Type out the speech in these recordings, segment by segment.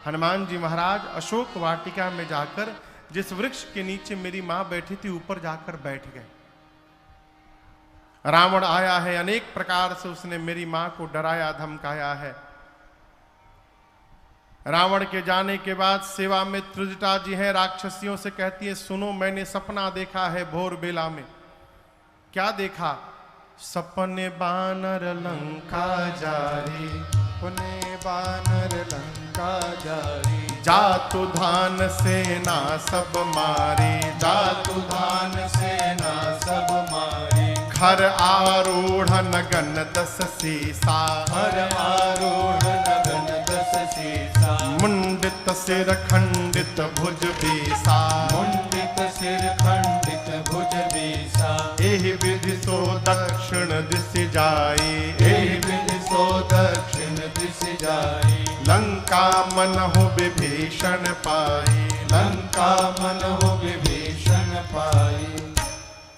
हनुमान जी महाराज अशोक वाटिका में जाकर जिस वृक्ष के नीचे मेरी मां बैठी थी ऊपर जाकर बैठ गए। रावण आया है, अनेक प्रकार से उसने मेरी मां को डराया धमकाया है। रावण के जाने के बाद सेवा में त्रिजटा जी हैं, राक्षसियों से कहती है सुनो मैंने सपना देखा है भोर बेला में। क्या देखा? सपने बानर लंका जारी, सपने बानर लंका जारी, जातु धान सेना सब मारी, जातु धान सेना सब मारी, खर आरूढ़ नगन दस सीसा, हर आरूढ़ नगन दस सीसा, मुंडित सिर खंडित भुज बीसा, मुंडित सिर खंडित भुज बीसा, एहि विधि सो दक्षिण दिश जाई, एहि विधि सो दक्षिण दिश जाई, लंका मन हो विभीषण पाई, लंका मन हो विभीषण पाई।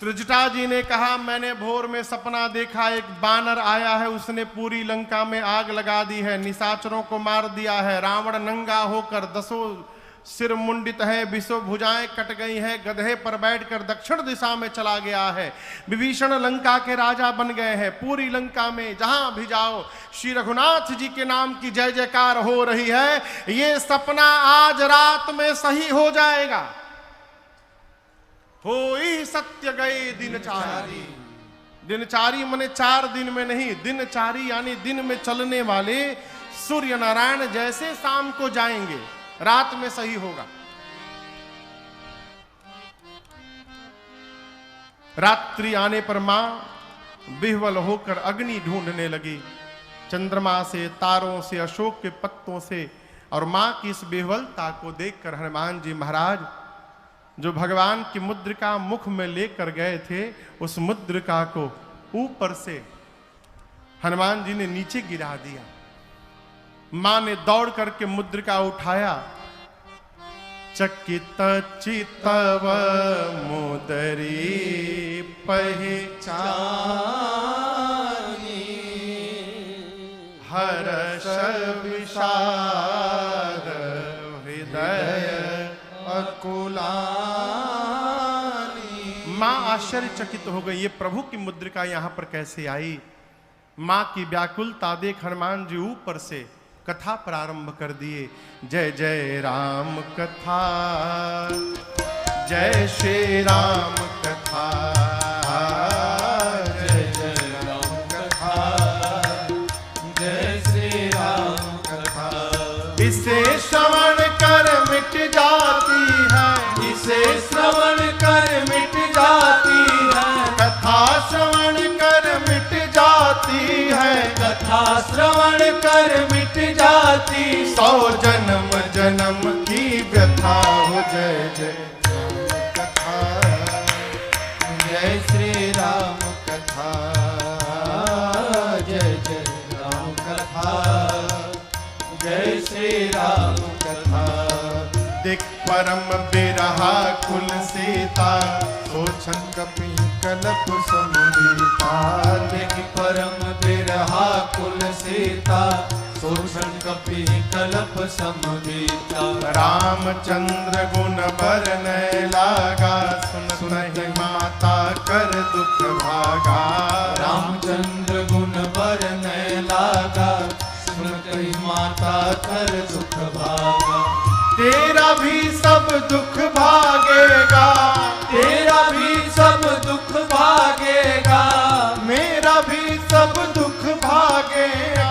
त्रिजटा जी ने कहा मैंने भोर में सपना देखा, एक बानर आया है, उसने पूरी लंका में आग लगा दी है, निशाचरों को मार दिया है। रावण नंगा होकर दसों सिर मुंडित है, बिसो भुजाएं कट गई हैं, गधे पर बैठकर दक्षिण दिशा में चला गया है। विभीषण लंका के राजा बन गए हैं। पूरी लंका में जहां भी जाओ श्री रघुनाथ जी के नाम की जय जयकार हो रही है। ये सपना आज रात में सही हो जाएगा। होई सत्य गए दिनचारी। दिनचारी माने 4 दिन में नहीं, दिनचारी यानी दिन में चलने वाले सूर्य नारायण जैसे शाम को जाएंगे, रात में सही होगा। रात्रि आने पर मां विह्वल होकर अग्नि ढूंढने लगी, चंद्रमा से, तारों से, अशोक के पत्तों से। और मां की इस विह्वलता को देखकर हनुमान जी महाराज जो भगवान की मुद्रिका मुख में लेकर गए थे, उस मुद्रिका को ऊपर से हनुमान जी ने नीचे गिरा दिया। मां ने दौड़ करके मुद्रिका उठाया। चकित चितव मुदरी पहचानी, हर्ष विषाद हृदय अकुलानी। मां आश्चर्यचकित हो गई, ये प्रभु की मुद्रिका यहां पर कैसे आई। मां की व्याकुलता देख हनुमान जी ऊपर से कथा प्रारंभ कर दिए। जय जय राम कथा, जय श्री राम कथा, जय जय राम कथा, जय श्री राम कथा। इसे श्रवण कर मिट जाती है, इसे श्रवण कर मिट जाती है, कथा श्रवण कर मिट जाती है, कथा श्रवण कर मिट जाती। 100 जन्म जन्म की व्यथा हो। जय जय राम कथा, जय श्री राम कथा, जय जय राम कथा, जय श्री राम कथा। देख परम बिरहा कुल सीता, सोचन कपि कलप समुदीता। देख परम बिरहा कुल सीता, सोचन कपि कलप समुदीता। रामचंद्र गुण बरनय लागा, सुन सुनहि माता कर दुख भागा। रामचंद्र गुण बरनय लागा, सुनहि माता कर दुख भागा। तेरा भी सब दुख भागेगा, तेरा भी सब दुख भागेगा, मेरा भी सब दुख भागेगा,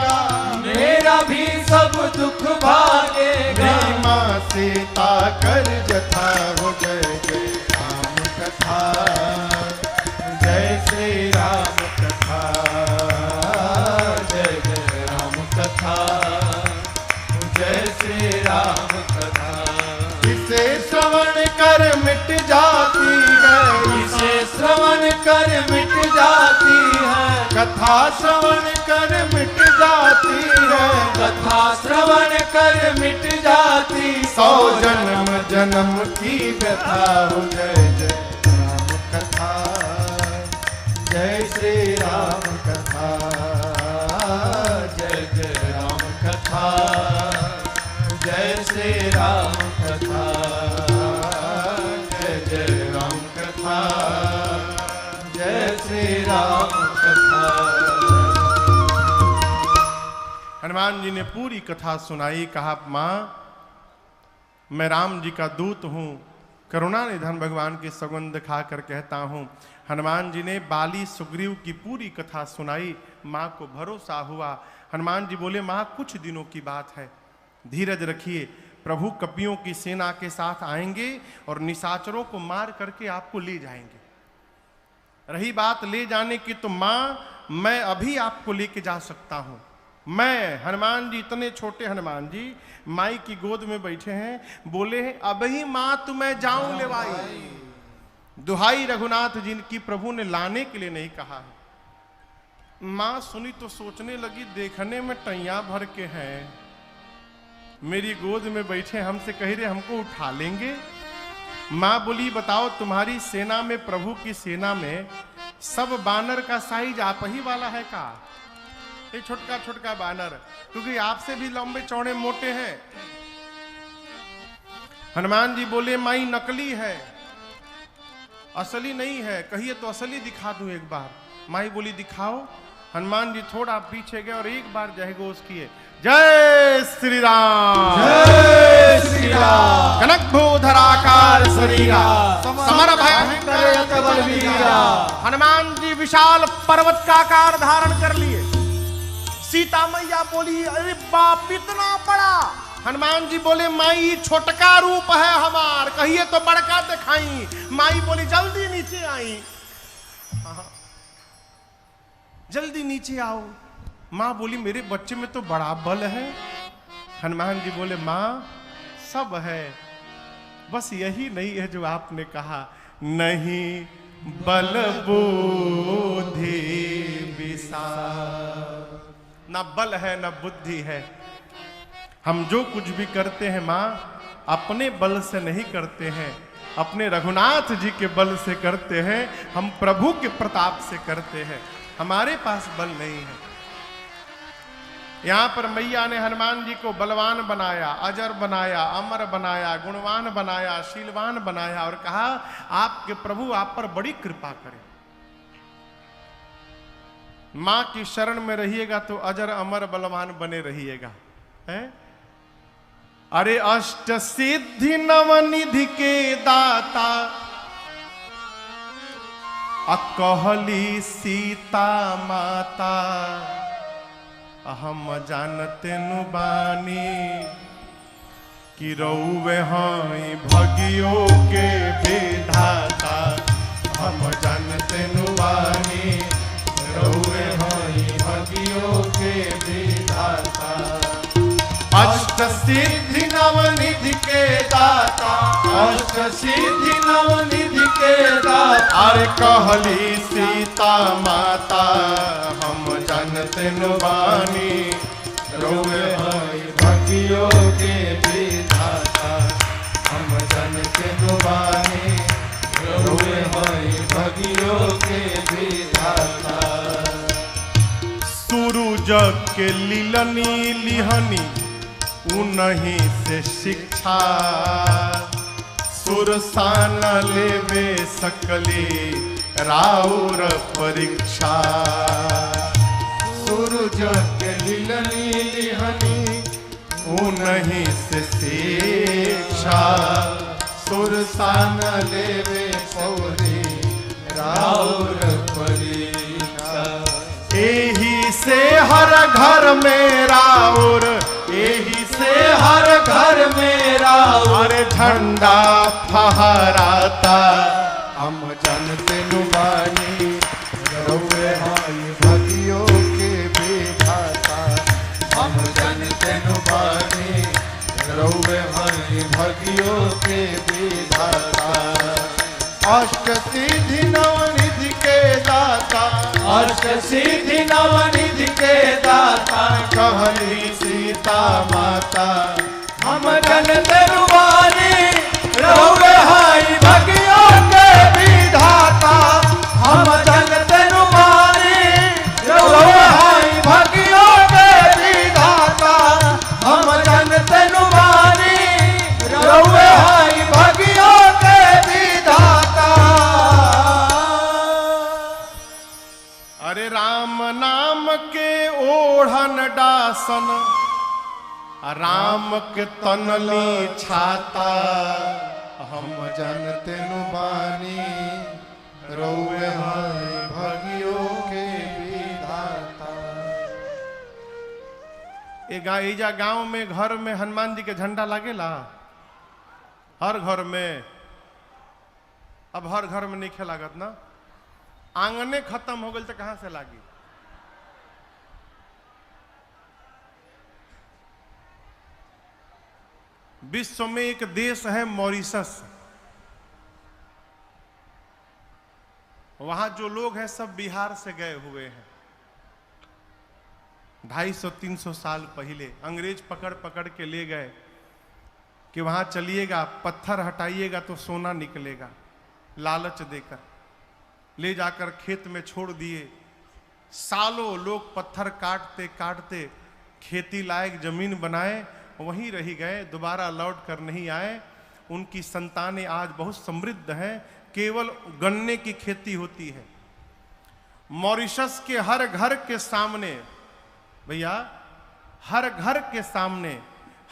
मेरा भी सब दुख भागेगा। मेरी मां सीता कर जथा हो। जय जय राम कथा, जय श्री राम कथा, जय जय राम कथा, जय श्री राम कथा। इसे श्रवण कर मिट जाती है, इसे श्रवण कर मिट जाती है, कथा श्रवण कर मिट जाती है, कथा श्रवण कर मिट जाती। 100 जन्म जन्म की व्यथा हो। जय जय राम कथा, जय श्री राम कथा, जय जय राम कथा, जय श्री राम कथा, जय जय राम कथा, जय श्री राम कथा। हनुमान जी ने पूरी कथा सुनाई। कहा माँ मैं राम जी का दूत हूँ, करुणा निधन भगवान की सौगंध खाकर कहता हूँ। हनुमान जी ने बाली सुग्रीव की पूरी कथा सुनाई। माँ को भरोसा हुआ। हनुमान जी बोले माँ कुछ दिनों की बात है, धीरज रखिए, प्रभु कपियों की सेना के साथ आएंगे और निशाचरों को मार करके आपको ले जाएंगे। रही बात ले जाने की तो माँ मैं अभी आपको लेके जा सकता हूँ। मैं हनुमान जी, इतने छोटे हनुमान जी माई की गोद में बैठे हैं, बोले हैं अभी माँ तुम्हें जाऊं लेवाई। दुहाई रघुनाथ जिनकी प्रभु ने लाने के लिए नहीं कहा है। माँ सुनी तो सोचने लगी देखने में टैया भर के हैं, मेरी गोद में बैठे हमसे कह रहे हमको उठा लेंगे। माँ बोली बताओ तुम्हारी सेना में, प्रभु की सेना में सब बानर का साइज आप ही वाला है का? ये छोटका छोटका बानर, क्योंकि आपसे भी लंबे चौड़े मोटे हैं। हनुमान जी बोले माई नकली है, असली नहीं है, कहिए तो असली दिखा दूं एक बार। माई बोली दिखाओ। हनुमान जी थोड़ा पीछे गए और एक बार जय घोष किए, जय श्री राम, जय श्री राम। कनक भूधराकार शरीरा, समर भयंकर बलवीरा। हनुमान जी विशाल पर्वत का आकार धारण कर लिए। सीता मैया बोली अरे बाप इतना बड़ा। हनुमान जी बोले माई छोटका रूप है हमार, कहिए तो बड़का दिखाई। माई बोली जल्दी नीचे आई, जल्दी नीचे आओ। माँ बोली मेरे बच्चे में तो बड़ा बल है। हनुमान जी बोले माँ सब है, बस यही नहीं है जो आपने कहा, नहीं बल बुद्धि विशाल। ना बल है ना बुद्धि है। हम जो कुछ भी करते हैं माँ अपने बल से नहीं करते हैं, अपने रघुनाथ जी के बल से करते हैं, हम प्रभु के प्रताप से करते हैं, हमारे पास बल नहीं है। यहां पर मैया ने हनुमान जी को बलवान बनाया, अजर बनाया, अमर बनाया, गुणवान बनाया, शीलवान बनाया और कहा आपके प्रभु आप पर बड़ी कृपा करें। मां की शरण में रहिएगा तो अजर अमर बलवान बने रहिएगा। है? अरे अष्ट सिद्धि नवनिधि के दाता, अकहली सीता माता, हम जानते नु बानी कि रउवे हई भगियों के विधाता। हम जानते नु बानी रउवे हई भगियों के विधाता। अष्ट सिद्धि नवनिधि के दाता, अष्ट सिद्धि नवनिधि के दाता। अरे कहली सीता माता, हम जानते नु बानी रउवे हई भगियों के विधाता। हम जानते नु बानी रउवे हई भगियों के विधाता। सूरज के लीलनी लिहनी उन्हीं से शिक्षा, सुरसान लेवे सकली राउर परीक्षा। सूरज के लीलनी लिहनी उन्हीं से शिक्षा, सुरसान लेवे पौरी राउर परीक्षा। एही से हर घर में राउर, एही से हर घर में राउर अरे झंडा फहराता। हम जानते नु बानी रउवे हई भगियों के विधाता। हम जानते नु बानी रउवे हई भगियों के विधाता। अष्ट सिद्धि नवनिधि के दाता, अष्ट सिद्धि नवनिधि के दाता। कहली सीता माता, हम जानते नु बानी रउवे हई भगियों के विधाता। हम जानते नु बानी रउवे हई भगियों के विधाता। हम जानते नु बानी आसन, राम के तनली छाता। हम जानते नु बानी रउए हैं भगियों के विधाता। एजा गांव में घर में हनुमान जी के झंडा लागेला, हर घर में। अब हर घर में नहीं लागत ना, आंगने खत्म हो गए तो कहां से लागी। विश्व में एक देश है मॉरिशस, वहां जो लोग हैं सब बिहार से गए हुए हैं। 250-300 साल पहले अंग्रेज पकड़ पकड़ के ले गए कि वहां चलिएगा, पत्थर हटाइएगा तो सोना निकलेगा, लालच देकर ले जाकर खेत में छोड़ दिए। सालों लोग पत्थर काटते काटते खेती लायक जमीन बनाए, वहीं रह गए, दोबारा लौट कर नहीं आए। उनकी संतानें आज बहुत समृद्ध हैं, केवल गन्ने की खेती होती है। मॉरिशस के हर घर के सामने, भैया हर घर के सामने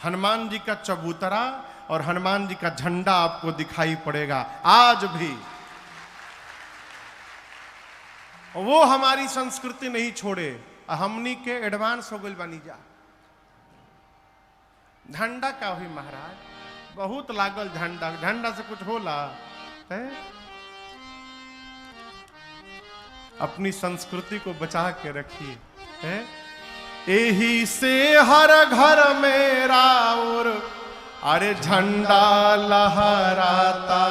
हनुमान जी का चबूतरा और हनुमान जी का झंडा आपको दिखाई पड़ेगा आज भी। वो हमारी संस्कृति नहीं छोड़े, हमनी के एडवांस हो गई बानी जा। झंडा का हुई महाराज, बहुत लागल झंडा, झंडा से कुछ होला है? अपनी संस्कृति को बचा के रखिए है? यही से हर घर में राउर अरे झंडा लहराता।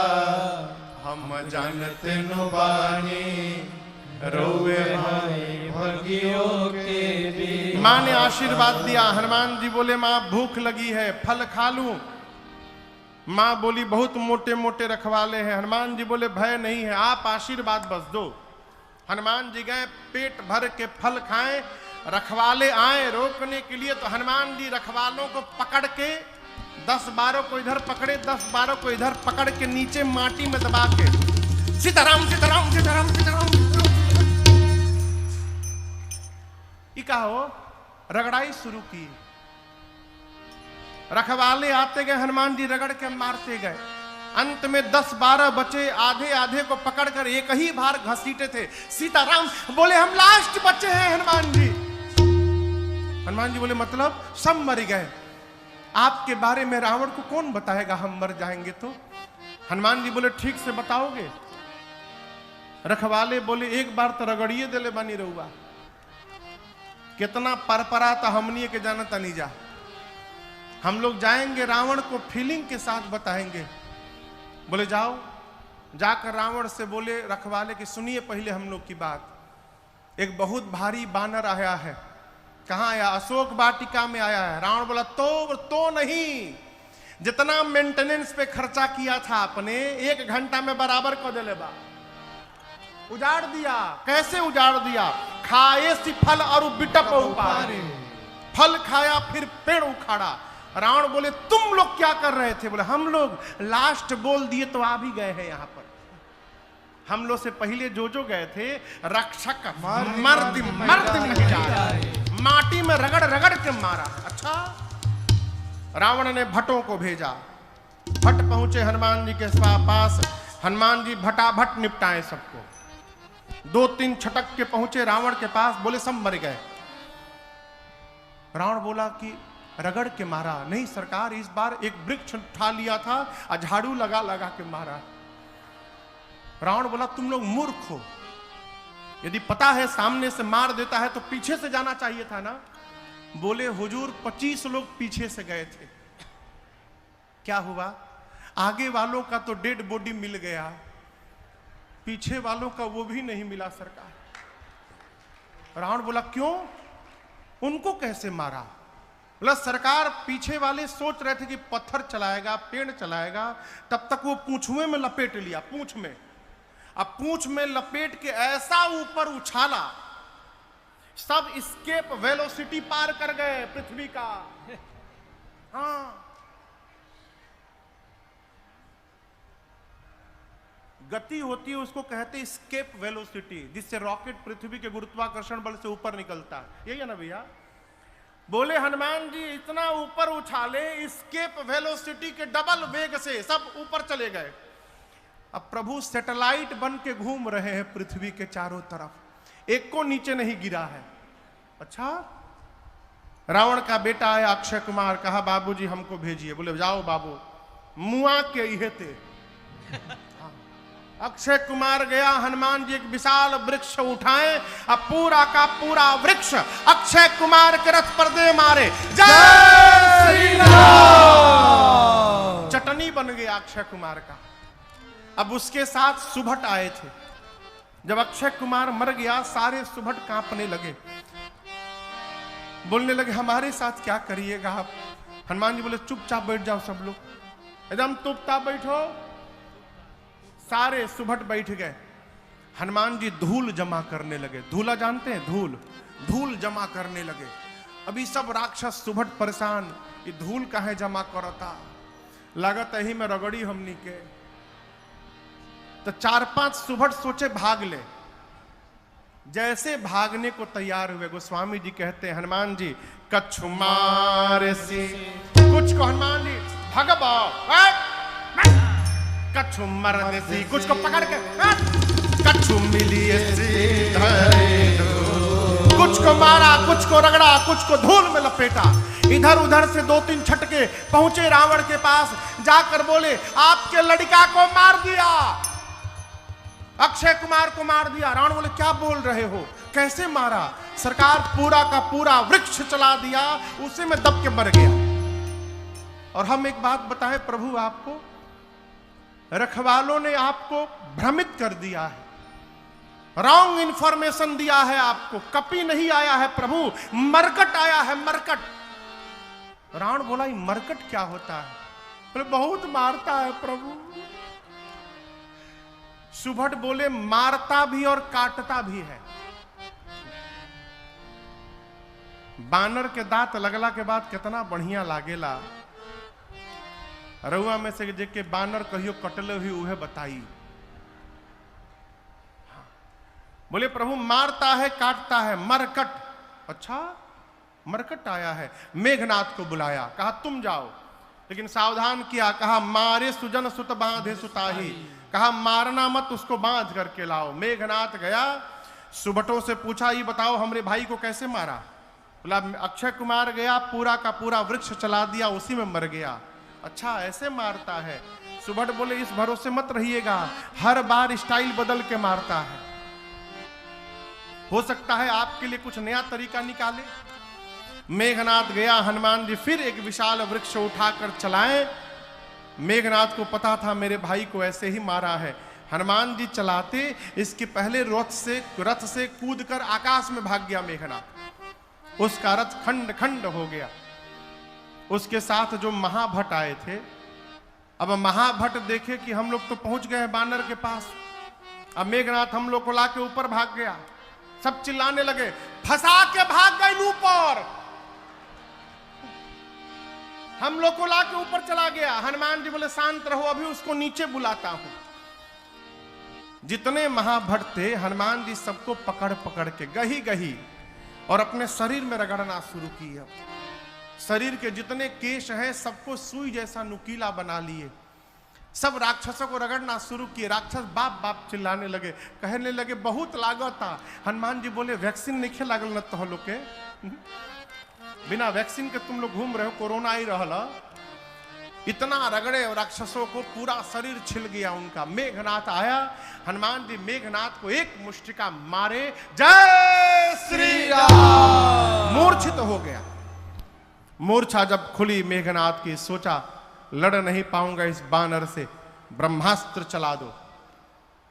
हम जानते नु बानी रउए हैं भगियों के विधाता। माँ ने आशीर्वाद दिया, हनुमान जी बोले माँ भूख लगी है, फल खा लूं? माँ बोली बहुत मोटे मोटे रखवाले हैं। हनुमान जी बोले भय नहीं है, आप आशीर्वाद बस दो। हनुमान जी गए, पेट भर के फल खाएं, रखवाले आए रोकने के लिए, तो हनुमान जी रखवालों को पकड़ के 10-12 को इधर पकड़े, 10-12 को इधर पकड़ के नीचे माटी में दबा के सीताराम सीताराम सीताराम सीताराम ये कहा हो, रगड़ाई शुरू की। रखवाले आते गए, हनुमान जी रगड़ के मारते गए। अंत में 10-12 बचे, आधे आधे को पकड़कर एक ही बार घसीटे थे। सीताराम बोले हम लास्ट बचे हैं हनुमान जी। हनुमान जी बोले मतलब? सब मर गए, आपके बारे में रावण को कौन बताएगा हम मर जाएंगे तो? हनुमान जी बोले ठीक से बताओगे? रखवाले बोले एक बार तो रगड़िए दिले बनी रहुआ, कितना परपरा तो हमनी के जानता नहीं जा। हम लोग जाएंगे रावण को फीलिंग के साथ बताएंगे। बोले जाओ, जाकर रावण से बोले रखवाले कि सुनिए पहले हम लोग की बात। एक बहुत भारी बानर आया है। कहाँ आया? अशोक वाटिका में आया है। रावण बोला तो नहीं, जितना मेंटेनेंस पे खर्चा किया था आपने 1 घंटा में बराबर कर दिले बा। उजाड़ दिया। कैसे उजाड़ दिया? खाए सी फल और बिटप उपारे, फल खाया फिर पेड़ उखाड़ा। रावण बोले तुम लोग क्या कर रहे थे? बोले हम लोग लास्ट बोल दिए तो आ भी गए हैं यहाँ पर। हम लोग से पहले जो गए थे रक्षक मर्द नहीं जा रहे, माटी में रगड़ रगड़ के मारा। अच्छा, रावण ने भट्टों को भेजा। भट्ट पहुंचे हनुमान जी के पास। हनुमान जी भटाभट निपटाए सबको। 2-3 छटक के पहुंचे रावण के पास, बोले सब मर गए। रावण बोला कि रगड़ के मारा? नहीं सरकार, इस बार एक वृक्ष उठा लिया था और झाड़ू लगा लगा के मारा। रावण बोला तुम लोग मूर्ख हो, यदि पता है सामने से मार देता है तो पीछे से जाना चाहिए था ना। बोले हुजूर 25 लोग पीछे से गए थे, क्या हुआ? आगे वालों का तो डेड बॉडी मिल गया, पीछे वालों का वो भी नहीं मिला सरकार। रावण बोला क्यों, उनको कैसे मारा? बोला सरकार पीछे वाले सोच रहे थे कि पत्थर चलाएगा, पेड़ चलाएगा, तब तक वो पूंछुए में लपेट लिया, पूंछ में। अब पूंछ में लपेट के ऐसा ऊपर उछाला, सब स्केप वेलोसिटी पार कर गए पृथ्वी का। हाँ, गति होती है उसको कहते हैं स्केप वेलोसिटी, जिससे रॉकेट पृथ्वी के गुरुत्वाकर्षण बल से ऊपर निकलता है। यही है ना भैया? बोले हनुमान जी इतना ऊपर उछाले, स्केप वेलोसिटी के डबल वेग से सब ऊपर चले गए। अब प्रभु सैटेलाइट बन के घूम रहे हैं पृथ्वी के चारों तरफ, एक को नीचे नहीं गिरा है। अच्छा, रावण का बेटा है अक्षय कुमार, कहा बाबूजी हमको भेजिए। बोले जाओ बाबू, मुआ के इहे थे। अक्षय कुमार गया, हनुमान जी एक विशाल वृक्ष उठाए, अब पूरा का पूरा वृक्ष अक्षय कुमार के रथ पर दे मारे। जय श्री राम। चटनी बन गया अक्षय कुमार का। अब उसके साथ सुभट आए थे। जब अक्षय कुमार मर गया, सारे सुभट कांपने लगे, बोलने लगे हमारे साथ क्या करिएगा आप। हनुमान जी बोले चुपचाप बैठ जाओ सब लोग, एकदम चुपचाप बैठो। सारे सुभट बैठ गए। हनुमान जी धूल जमा करने लगे। धूला जानते हैं? धूल, धूल जमा करने लगे। अभी सब राक्षस सुभट परेशान, ये धूल काहे जमा करता, लागत ही में रगड़ी हमनी के। तो 4-5 सुभट सोचे भाग ले। जैसे भागने को तैयार हुए, गोस्वामी जी कहते हैं हनुमान जी कछु मारे से कुछ को, हनुमान जी भगवा कछु मरने से कुछ को पकड़ के, कछु मिली कुछ को मारा, कुछ को रगड़ा, कुछ को धूल में लपेटा। इधर उधर से 2-3 छटके पहुंचे रावण के पास, जाकर बोले आपके लड़का को मार दिया, अक्षय कुमार को मार दिया। रावण बोले क्या बोल रहे हो, कैसे मारा? सरकार पूरा का पूरा वृक्ष चला दिया, उसी में दब के मर गया। और हम एक बात बताएं प्रभु, आपको रखवालों ने आपको भ्रमित कर दिया है, रॉन्ग इंफॉर्मेशन दिया है आपको। कपि नहीं आया है प्रभु, मरकट आया है, मरकट। रावण बोला ये मरकट क्या होता है? बोले बहुत मारता है प्रभु। सुभट बोले मारता भी और काटता भी है। बानर के दांत लगला के बाद कितना बढ़िया लागेला। रउआ में से जेके बानर कहियो कटले हुई उहे बताई। बोले प्रभु मारता है काटता है, मरकट। अच्छा, मरकट आया है। मेघनाथ को बुलाया, कहा तुम जाओ, लेकिन सावधान किया, कहा मारे सुजन सुत बांधे सुताही, कहा मारना मत, उसको बांध करके लाओ। मेघनाथ गया, सुबटों से पूछा ये बताओ हमरे भाई को कैसे मारा? बोला अक्षय कुमार गया, पूरा का पूरा वृक्ष चला दिया, उसी में मर गया। अच्छा ऐसे मारता है? सुबट बोले इस भरोसे मत रहिएगा, हर बार स्टाइल बदल के मारता है, हो सकता है आपके लिए कुछ नया तरीका निकाले। मेघनाथ गया, हनुमान जी फिर एक विशाल वृक्ष उठाकर चलाए। मेघनाथ को पता था मेरे भाई को ऐसे ही मारा है। हनुमान जी चलाते, इसके पहले रथ से कूदकर आकाश में भाग गया मेघनाथ। उसका रथ खंड खंड हो गया। उसके साथ जो महाभट आए थे, अब महाभट देखे कि हम लोग तो पहुंच गए हैं बानर के पास, अब मेघनाथ हम लोग को लाके ऊपर भाग गया। सब चिल्लाने लगे फंसा के भाग गए ऊपर, हम लोग को लाके ऊपर चला गया। हनुमान जी बोले शांत रहो, अभी उसको नीचे बुलाता हूं। जितने महाभट थे हनुमान जी सबको पकड़ पकड़ के गही गही और अपने शरीर में रगड़ना शुरू किया। शरीर के जितने केश हैं सबको सुई जैसा नुकीला बना लिए। सब राक्षसों को रगड़ना शुरू किए। राक्षस बाप बाप चिल्लाने लगे, कहने लगे बहुत लागत था। हनुमान जी बोले वैक्सीन नहीं लागल न तो लोग के, बिना वैक्सीन के तुम लोग घूम रहे हो, कोरोना ही रहला। इतना रगड़े और राक्षसों को पूरा शरीर छिल गया उनका। मेघनाथ आया, हनुमान जी मेघनाथ को एक मुष्टिका मारे, जय श्री राम, मूर्छित हो गया। मूर्छा जब खुली मेघनाथ की, सोचा लड़ नहीं पाऊंगा इस बानर से, ब्रह्मास्त्र चला दो।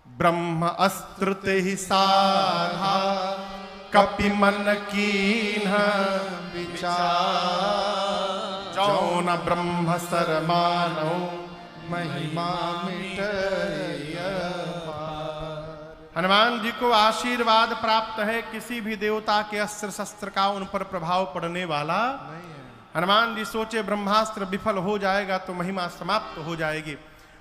ब्रह्म अस्त्र ते ही साधा, कपि मन कीन्ह विचार, जो न ब्रह्म सर मानो महिमा मिटय पार। हनुमान जी को आशीर्वाद प्राप्त है, किसी भी देवता के अस्त्र शस्त्र का उन पर प्रभाव पड़ने वाला नहीं है। हनुमान जी सोचे ब्रह्मास्त्र विफल हो जाएगा तो महिमा समाप्त हो जाएगी।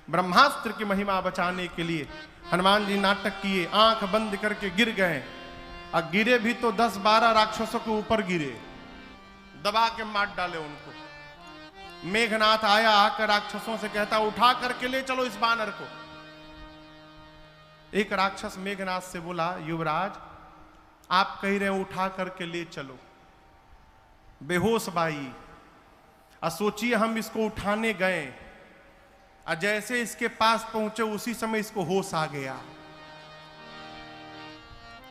ब्रह्मास्त्र की महिमा बचाने के लिए हनुमान जी नाटक किए, आंख बंद करके गिर गए। और गिरे भी तो 10-12 राक्षसों के ऊपर गिरे। दबा के मार डाले उनको। मेघनाथ आया, आकर राक्षसों से कहता उठा करके ले चलो इस बानर को। एक राक्षस मेघनाथ से बोला युवराज आप कह रहे हैं उठा करके ले चलो, बेहोश बाई। और सोचिए हम इसको उठाने गए और जैसे इसके पास पहुंचे उसी समय इसको होश आ गया।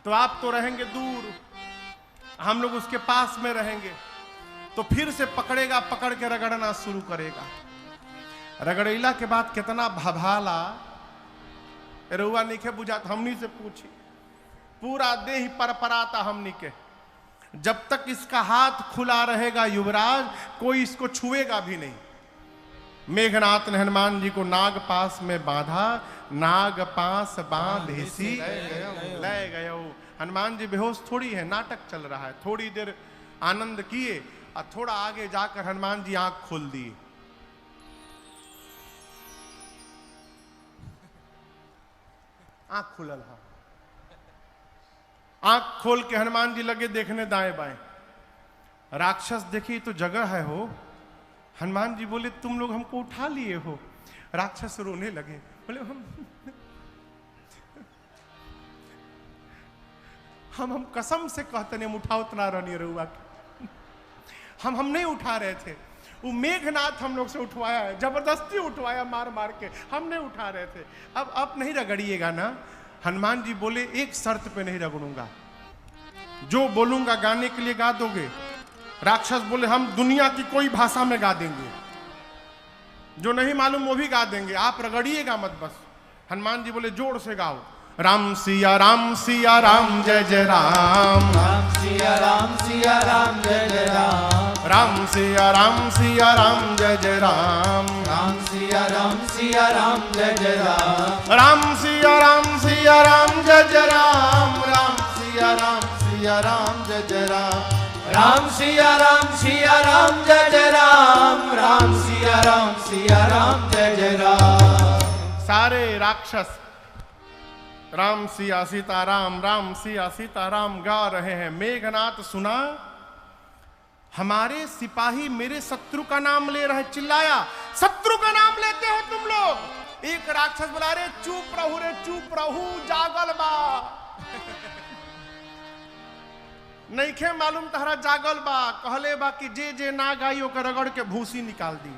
तो आप तो रहेंगे दूर, हम लोग उसके पास में रहेंगे, तो फिर से पकड़ेगा, पकड़ के रगड़ना शुरू करेगा। रगड़ैला के बाद कितना भभाला रुआ नीचे बुझाता, हमनी से पूछी, पूरा देह परपराता हमनी के। जब तक इसका हाथ खुला रहेगा युवराज कोई इसको छुएगा भी नहीं। मेघनाथ ने हनुमान जी को नाग पास में बांधा, नाग पास बांध हिसी ले गए। हनुमान जी बेहोश थोड़ी है, नाटक चल रहा है। थोड़ी देर आनंद किए और थोड़ा आगे जाकर हनुमान जी आंख खोल दिए। आंख खुलल, हाँ, आंख खोल के हनुमान जी लगे देखने दाएं बाएं। राक्षस देखी तो जगह है हो। हनुमान जी बोले तुम लोग हमको उठा लिए हो। राक्षस रोने लगे, बोले हम कसम से कहते नहीं हम उठा उतना रहनी रहुआ, हम नहीं उठा रहे थे। वो मेघनाथ हम लोग से उठवाया है, जबरदस्ती उठवाया मार मार के, हम नहीं उठा रहे थे। अब नहीं रगड़िएगा ना। हनुमान जी बोले एक शर्त पे नहीं रगड़ूंगा, जो बोलूंगा गाने के लिए गा दोगे। राक्षस बोले हम दुनिया की कोई भाषा में गा देंगे, जो नहीं मालूम वो भी गा देंगे, आप रगड़िएगा मत बस। हनुमान जी बोले जोर से गाओ, राम सिया राम सिया राम जय जय राम, राम सिया राम सिया राम जय जय राम, राम सिया राम सिया राम जय जय राम, राम सिया राम सिया राम जय जय राम, राम सिया राम सिया राम जय जय राम, राम सिया राम सिया राम जय जय राम, राम सिया राम सिया राम जय जय राम, राम सिया राम सिया राम जय जय राम। सारे राक्षस राम सिया सीताराम, राम सिया सीताराम गा रहे हैं। मेघनाथ सुना हमारे सिपाही मेरे शत्रु का नाम ले रहे, चिल्लाया शत्रु का नाम लेते हो तुम लोग। एक राक्षस बोला रे चुप रहू रे चुप रहू, जागल बा नहीं खे मालूम तहरा जागल बा। कहले बा कि जे जे ना गाई ओकर रगड़ के भूसी निकाल दी।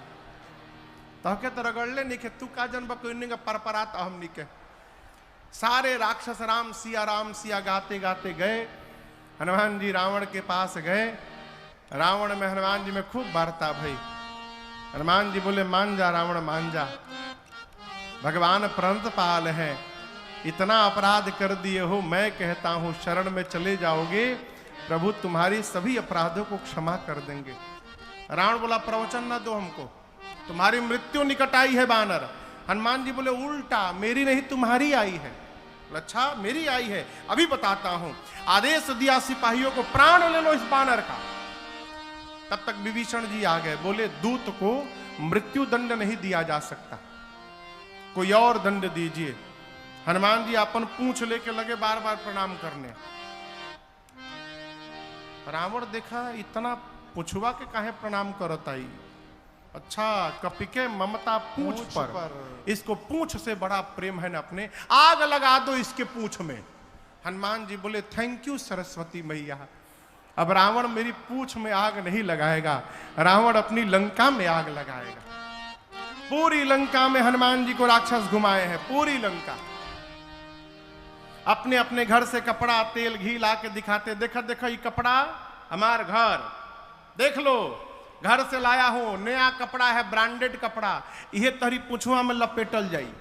तहके तो रगड़ले नहीं खे, तू का जन बकने का परपरात हम निके। सारे राक्षस राम सिया गाते गाते गए। हनुमान जी रावण के पास गए। रावण में हनुमान जी में खूब वार्ता भई। हनुमान जी बोले मान जा रावण मान जा, भगवान प्रणत पाल है, इतना अपराध कर दिए हो, मैं कहता हूं शरण में चले जाओगे प्रभु तुम्हारी सभी अपराधों को क्षमा कर देंगे। रावण बोला प्रवचन ना दो हमको, तुम्हारी मृत्यु निकट आई है बानर। हनुमान जी बोले उल्टा मेरी नहीं तुम्हारी आई है। अच्छा मेरी आई है, अभी बताता हूं। आदेश दिया सिपाहियों को प्राण ले लो इस बानर का। तब तक विभीषण जी आ गए, बोले दूत को मृत्यु दंड नहीं दिया जा सकता, कोई और दंड दीजिए। हनुमान जी अपन पूंछ लेके लगे बार बार प्रणाम करने। रावण देखा इतना पुछवा के काहे प्रणाम करता ही। अच्छा कपिके ममता पूंछ पर, इसको पूंछ से बड़ा प्रेम है ना अपने, आग लगा दो इसके पूंछ में। हनुमान जी बोले थैंक यू सरस्वती मैया, अब रावण मेरी पूंछ में आग नहीं लगाएगा, रावण अपनी लंका में आग लगाएगा। पूरी लंका में हनुमान जी को राक्षस घुमाए हैं, पूरी लंका। अपने अपने घर से कपड़ा तेल घी ला के दिखाते, देखा देखा ये कपड़ा हमार घर, देख लो घर से लाया हूं, नया कपड़ा है, ब्रांडेड कपड़ा, यह तहरी पूछुआ में लपेटल जाई।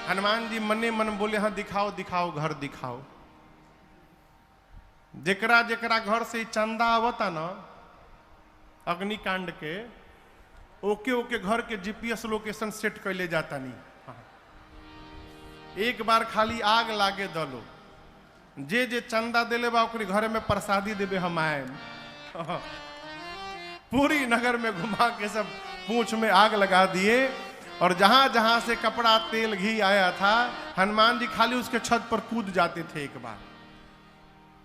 हनुमान जी मने मन बोले हाँ दिखाओ दिखाओ घर दिखाओ। जेकरा जेकरा घर से चंदा आवता ना अग्निकांड के, ओके ओके घर के जीपीएस लोकेशन सेट कर ले जाता नहीं। हाँ। एक बार खाली आग लागे दलो, जे जे चंदा देले बा ओकरी घर में प्रसादी देवे हम आए। पूरी नगर में घुमा के सब पूंछ में आग लगा दिए। और जहां जहां से कपड़ा तेल घी आया था हनुमान जी खाली उसके छत पर कूद जाते थे। एक बार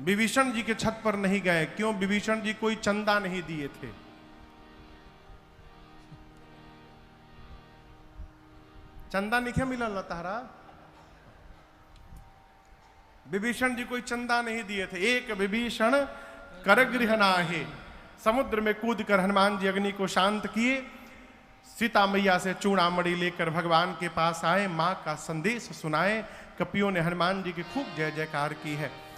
विभीषण जी के छत पर नहीं गए। क्यों? विभीषण जी कोई चंदा नहीं दिए थे। चंदा नहीं मिलल तारा। विभीषण जी कोई चंदा नहीं दिए थे। एक विभीषण कर गृह नाहे। समुद्र में कूद कर हनुमान जी अग्नि को शांत किए। सीता मैया से चूड़ामणि लेकर भगवान के पास आए, मां का संदेश सुनाए। कपियों ने हनुमान जी की खूब जय जयकार की है।